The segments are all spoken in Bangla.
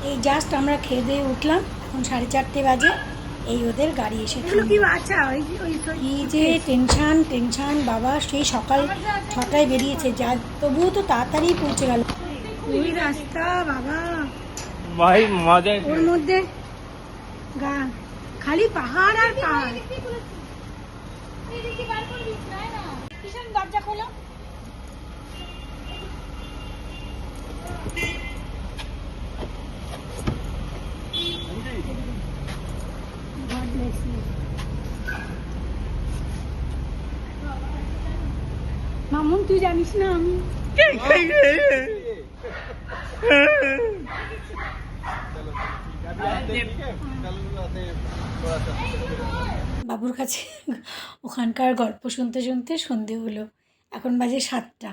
এই জাস্ট আমরা খেয়ে দিয়ে উঠলাম, এখন 4:30 বাজে। এই ওদের গাড়ি এসে কি যে টেনশান টেনশান বাবা, সেই সকাল 6টায় বেরিয়েছে, যা তবুও তো তাড়াতাড়ি পৌঁছে গেল। ওই রাস্তা বাবা ভাই মজা, ওর মধ্যে খালি পাহাড় আর পাহাড়। দরজা খোলো। মামুন তুই জানিস না আমি বাবুর কাছে ওখানকার গল্প শুনতে শুনতে সন্ধে হলো। এখন বাজে 7টা।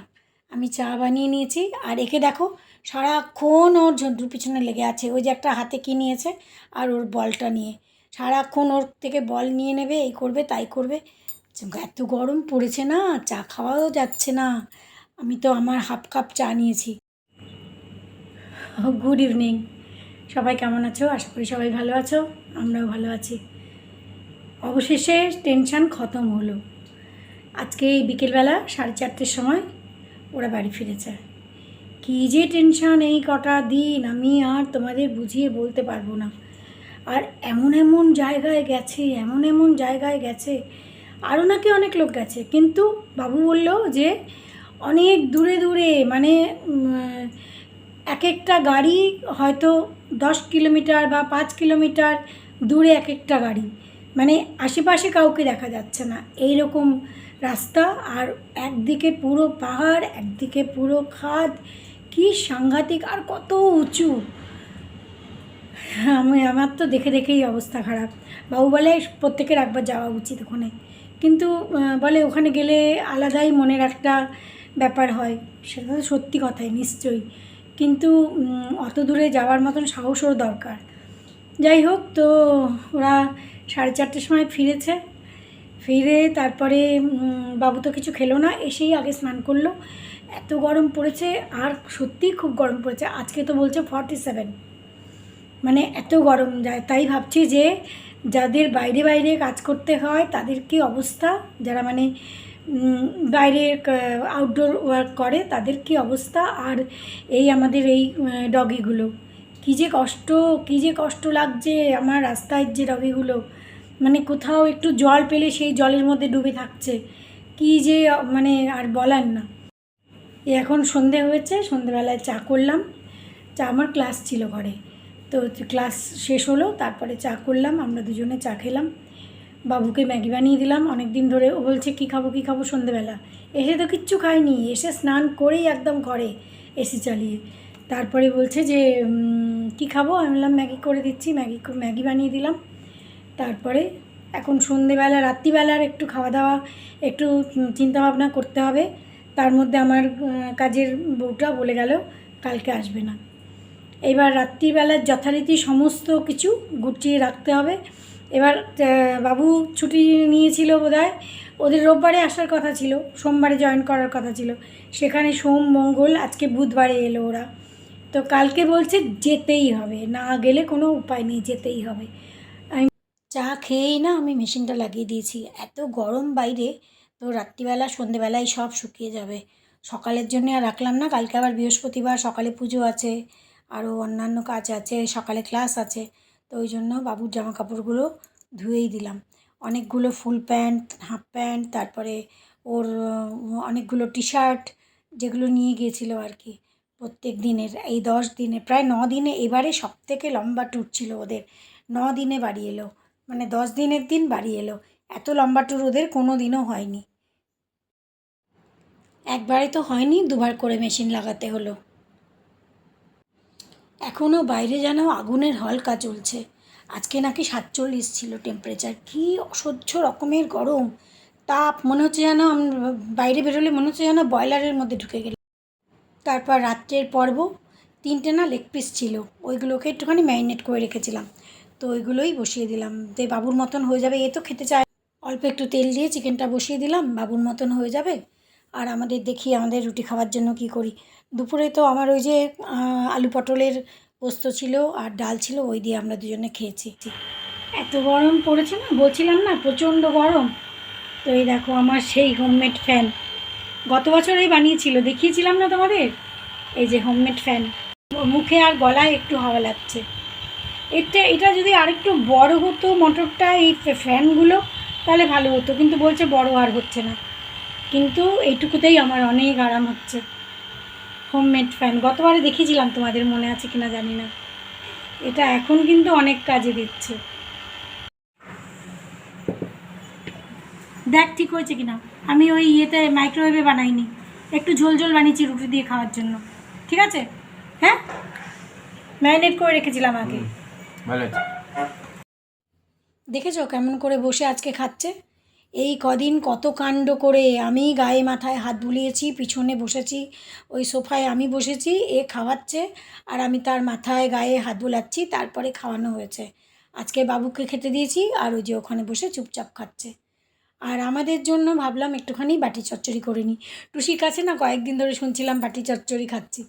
আমি চা বানিয়ে নিয়েছি, আর একে দেখো সারাক্ষণ ওর ঝন্টুর পিছনে লেগে আছে। ওই যে একটা হাতে কি নিয়েছে, আর ওর বলটা নিয়ে সারাক্ষণ ওর থেকে বল নিয়ে নেবে, এই করবে তাই করবে। এত গরম পড়েছে না, চা খাওয়াও যাচ্ছে না। আমি তো আমার হাফ কাপ চা নিয়েছি। গুড ইভিনিং, সবাই কেমন আছো? আশা করি সবাই ভালো আছো, আমরাও ভালো আছি। অবশেষে টেনশান খতম হলো। আজকে এই বিকেলবেলা 4:30টার সময় ওরা বাড়ি ফিরেছে। কী যে টেনশান এই কটা দিন, আমি আর তোমাদের বুঝিয়ে বলতে পারবো না। আর এমন এমন জায়গায় গেছে, এমন এমন জায়গায় গেছে, আরও নাকি অনেক লোক গেছে, কিন্তু বাবু বলল যে অনেক দূরে দূরে, মানে এক একটা গাড়ি হয়তো 10 কিলোমিটার বা 5 কিলোমিটার দূরে এক একটা গাড়ি, মানে আশেপাশে কাউকে দেখা যাচ্ছে না, এই রকম রাস্তা। আর একদিকে পুরো পাহাড়, একদিকে পুরো খাদ, কি সাংঘাতিক, আর কত উঁচু। আমার তো দেখে দেখেই অবস্থা খারাপ। বাবু বলে প্রত্যেকের একবার যাওয়া উচিত ওখানে, কিন্তু বলে ওখানে গেলে আলাদাই মনের একটা ব্যাপার হয়। সেটা তো সত্যি কথাই নিশ্চয়ই, কিন্তু অত দূরে যাওয়ার মতন সাহসও দরকার। যাই হোক, তো ওরা 4:30টার সময় ফিরেছে। ফিরে তারপরে বাবু তো কিছু খেলো না, এসেই আগে স্নান করলো। এত গরম পড়েছে, আর সত্যিই খুব গরম পড়েছে। আজকে তো বলছে 47, মানে এত গরম যায়। তাই ভাবছি যে যাদের বাইরে বাইরে কাজ করতে হয় তাদের কী অবস্থা, যারা মানে বাইরে আউটডোর ওয়ার্ক করে তাদের কী অবস্থা, আর এই আমাদের এই ডগিগুলো কী যে কষ্ট, কী যে কষ্ট লাগছে আমার। রাস্তায় যে ডগিগুলো, মানে কোথাও একটু জল পেলে সেই জলের মধ্যে ডুবে থাকছে, কী যে মানে আর বলার না। এখন সন্ধে হয়েছে, সন্ধেবেলায় চা করলাম। চা, আমার ক্লাস ছিল ঘরে, তো ক্লাস শেষ হলো, তারপরে চা করলাম, আমরা দুজনে চা খেলাম। বাবুকে ম্যাগি বানিয়ে দিলাম, অনেক দিন ধরে ও বলছে কী খাবো সন্ধেবেলা। এসে তো কিচ্ছু খায়নি, এসে স্নান করেই একদম ঘরে এসি চালিয়ে তারপরে বলছে যে কী খাবো। আমি বললাম ম্যাগি করে দিচ্ছি, ম্যাগি বানিয়ে দিলাম। তারপরে এখন সন্ধেবেলা, রাত্রিবেলার একটু খাওয়া দাওয়া একটু চিন্তাভাবনা করতে হবে। তার মধ্যে আমার কাজের বউটা বলে গেল কালকে আসবে না। এবার রাত্রিবেলার যথারীতি সমস্ত কিছু গুছিয়ে রাখতে হবে। এবার বাবু ছুটি নিয়েছিল বোধহয়, ওদের রোববারে আসার কথা ছিল, সোমবারে জয়েন করার কথা ছিল, সেখানে সোম মঙ্গল, আজকে বুধবারে এলো ওরা। তো কালকে বলছে যেতেই হবে, না গেলে কোনো উপায় নেই, যেতেই হবে। আমি চা খেয়েই না আমি মেশিনটা লাগিয়ে দিয়েছি, এত গরম বাইরে। তো রাত্রিবেলা সন্ধেবেলায় সব শুকিয়ে যাবে। সকালের জন্য আর রাখলাম না, কালকে আবার বৃহস্পতিবার, সকালে পুজো আছে, আরও অন্যান্য কাজ আছে, সকালে ক্লাস আছে। তো ওই জন্য বাবুর জামা কাপড়গুলো ধুয়েই দিলাম। অনেকগুলো ফুল প্যান্ট, হাফ প্যান্ট, তারপরে ওর অনেকগুলো টি শার্ট, যেগুলো নিয়ে গিয়েছিলো আর কি প্রত্যেক দিনের, এই 10 দিনে, প্রায় 9 দিনে। এবারে সবথেকে লম্বা ট্যুর ছিল ওদের, 9 দিনে বাড়ি এলো, মানে 10 দিনের দিন বাড়ি এলো। এত লম্বা ট্যুর ওদের কোনো দিনও হয়নি। একবারে তো হয়নি, দুবার করে মেশিন লাগাতে হলো। এখনও বাইরে যেন আগুনের হলকা চলছে। আজকে নাকি 47 ছিল টেম্পারেচার, কী অসহ্য রকমের গরম তাপ, মনে হচ্ছে যেন বাইরে বেরোলে মনে হচ্ছে যেন বয়লারের মধ্যে ঢুকে গেল। তারপর রাত্রের পর্ব, 3টে না লেগ পিস ছিল, ওইগুলোকে একটুখানি ম্যারিনেট করে রেখেছিলাম, তো ওইগুলোই বসিয়ে দিলাম, যে বাবুর মতন হয়ে যাবে। এ তো খেতে চায়, অল্প একটু তেল দিয়ে চিকেনটা বসিয়ে দিলাম, বাবুর মতন হয়ে যাবে। আর আমাদের দেখি আমাদের রুটি খাওয়ার জন্য কি করি। দুপুরে তো আমার ওই যে আলু পটলের পোস্ত ছিল আর ডাল ছিল, ওই দিয়ে আমরা দুজনে খেয়েছি। এত গরম পড়েছে না, বলছিলাম না প্রচণ্ড গরম। তো এই দেখো আমার সেই হোমমেড ফ্যান, গত বছরই বানিয়েছিল, দেখিয়েছিলাম না তোমাদের। এই যে হোমমেড ফ্যান, মুখে আর গলায় একটু হাওয়া লাগছে। এটা যদি আরেকটু বড় হতো মোটরটা, এই ফ্যানগুলো, তাহলে ভালো হতো, কিন্তু বলছে বড় আর হচ্ছে না। কিন্তু এইটুকুতেই আমার অনেক আরাম হচ্ছে। হোমমেড ফ্যান গতবারে দেখিয়েছিলাম, তোমাদের মনে আছে কিনা জানি না। এটা এখন কিন্তু অনেক কাজে দিচ্ছে। দেখ ঠিক হয়েছে কিনা। আমি ওই ইয়েতে মাইক্রোওয়েভে বানাইনি, একটু ঝোল ঝোল বানিয়েছি রুটি দিয়ে খাওয়ার জন্য। ঠিক আছে? হ্যাঁ, ম্যারিনেট করে রেখেছিলাম আগে। ভালো আছে। দেখেছো কেমন করে বসে আজকে খাচ্ছে। এই কদিন কত কাণ্ড করে, আমি গায়ে মাথায় হাত বুলিয়েছি, পিছনে বসেছি, ওই সোফায় আমি বসেছি, এ খাওয়াচ্ছে আর আমি তার মাথায় গায়ে হাত বুলাচ্ছি, তারপরে খাওয়ানো হয়েছে। আজকে বাবুকে খেতে দিয়েছি আর ওই যে ওখানে বসে চুপচাপ খাচ্ছে। আর আমাদের জন্য ভাবলাম একটুখানি বাটি চচ্চড়ি করে নিই। টুসির কাছে না কয়েকদিন ধরে শুনছিলাম বাটি চচ্চড়ি খাচ্ছি,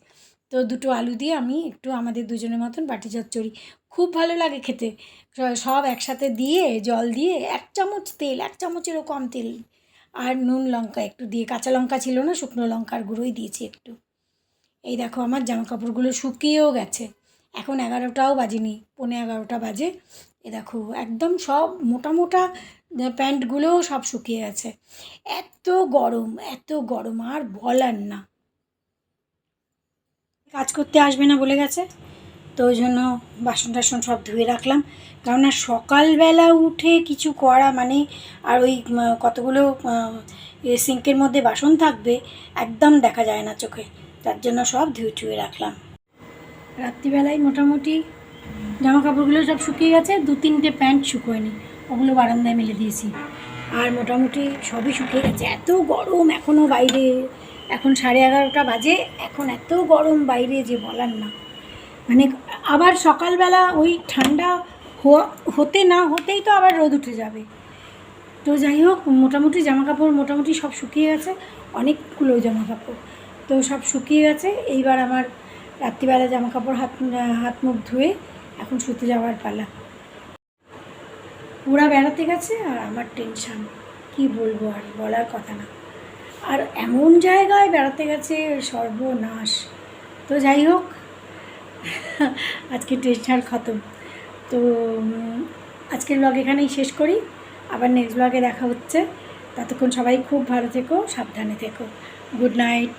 তো দুটো আলু দিয়ে আমি একটু আমাদের দুজনের মতন বাটি চচ্চড়ি, খুব ভালো লাগে খেতে। সব একসাথে দিয়ে জল দিয়ে 1 চামচ তেল, 1 চামচেরও কম তেল, আর নুন লঙ্কা একটু দিয়ে, কাঁচা লঙ্কা ছিল না, শুকনো লঙ্কার গুঁড়োই দিয়েছি একটু। এই দেখো আমার জামা কাপড়গুলো শুকিয়েও গেছে, এখন 11টাও বাজেনি, 11:15 বাজে। এ দেখো একদম সব মোটা মোটা প্যান্টগুলোও সব শুকিয়ে গেছে। এত গরম, এত গরম আর বলার না। কাজ করতে আসবে না বলে গেছে, তো ওই জন্য বাসন টাসন সব ধুয়ে রাখলাম। কেননা সকালবেলা উঠে কিছু করা মানে, আর ওই কতগুলো সিঙ্কের মধ্যে বাসন থাকবে, একদম দেখা যায় না চোখে, তার জন্য সব ধুয়ে রাখলাম। রাত্রিবেলায় মোটামুটি জামা কাপড়গুলো সব শুকিয়ে গেছে, 2-3টে প্যান্ট শুকোয়নি, ওগুলো বারান্দায় মেলে দিয়েছি। আর মোটামুটি সবই শুকিয়ে গেছে। এত গরম এখনও বাইরে, এখন 11:30 বাজে, এখন এত গরম বাইরে যে বলার না। মানে আবার সকালবেলা ওই ঠান্ডা হতে না হতেই তো আবার রোদ উঠে যাবে। তো যাই হোক, মোটামুটি জামা কাপড় মোটামুটি সব শুকিয়ে গেছে, অনেকগুলো জামা কাপড় তো সব শুকিয়ে গেছে। এইবার আমার রাত্রিবেলা জামা কাপড় হাত মুখ ধুয়ে এখন শুতে যাওয়ার পালা। ওরা বেড়াতে গেছে আর আমার টেনশান, কি বলবো, আর বলার কথা না। আর এমন জায়গায় বেড়াতে গেছে, সর্বনাশ। তো যাই হোক, আজকে টেনশান খতম। তো আজকের ব্লগ এখানেই শেষ করি, আবার নেক্সট ব্লগে দেখা হচ্ছে। ততক্ষণ সবাই খুব ভালো থেকো, সাবধানে থেকো। Good night.